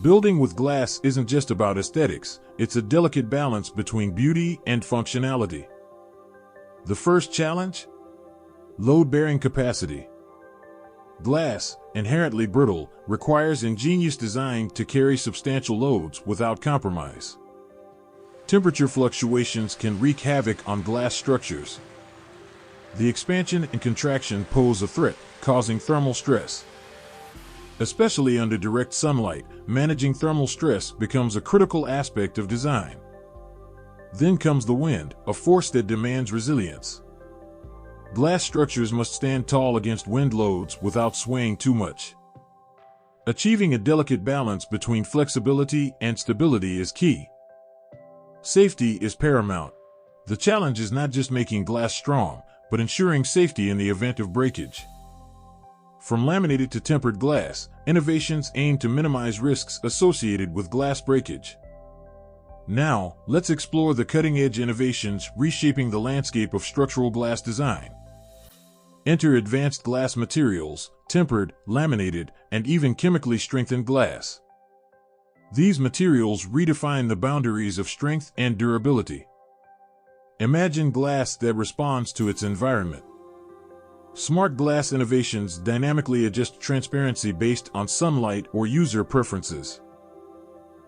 Building with glass isn't just about aesthetics, it's a delicate balance between beauty and functionality. The first challenge? Load-bearing capacity. Glass, inherently brittle, requires ingenious design to carry substantial loads without compromise. Temperature fluctuations can wreak havoc on glass structures. The expansion and contraction pose a threat, causing thermal stress. Especially under direct sunlight, managing thermal stress becomes a critical aspect of design. Then comes the wind, a force that demands resilience. Glass structures must stand tall against wind loads without swaying too much. Achieving a delicate balance between flexibility and stability is key. Safety is paramount. The challenge is not just making glass strong, but ensuring safety in the event of breakage. From laminated to tempered glass, innovations aim to minimize risks associated with glass breakage. Now, let's explore the cutting-edge innovations reshaping the landscape of structural glass design. Enter advanced glass materials, tempered, laminated, and even chemically strengthened glass. These materials redefine the boundaries of strength and durability. Imagine glass that responds to its environment. Smart glass innovations dynamically adjust transparency based on sunlight or user preferences.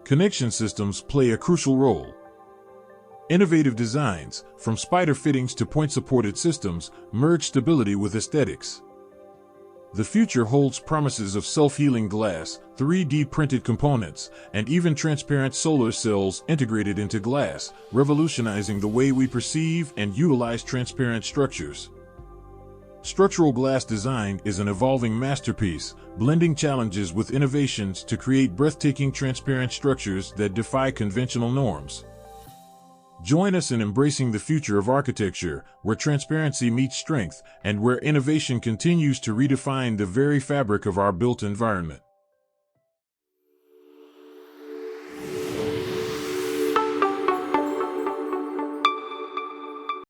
Connection systems play a crucial role. Innovative designs, from spider fittings to point-supported systems, merge stability with aesthetics. The future holds promises of self-healing glass, 3D printed components, and even transparent solar cells integrated into glass, revolutionizing the way we perceive and utilize transparent structures. Structural glass design is an evolving masterpiece, blending challenges with innovations to create breathtaking transparent structures that defy conventional norms. Join us in embracing the future of architecture, where transparency meets strength and where innovation continues to redefine the very fabric of our built environment.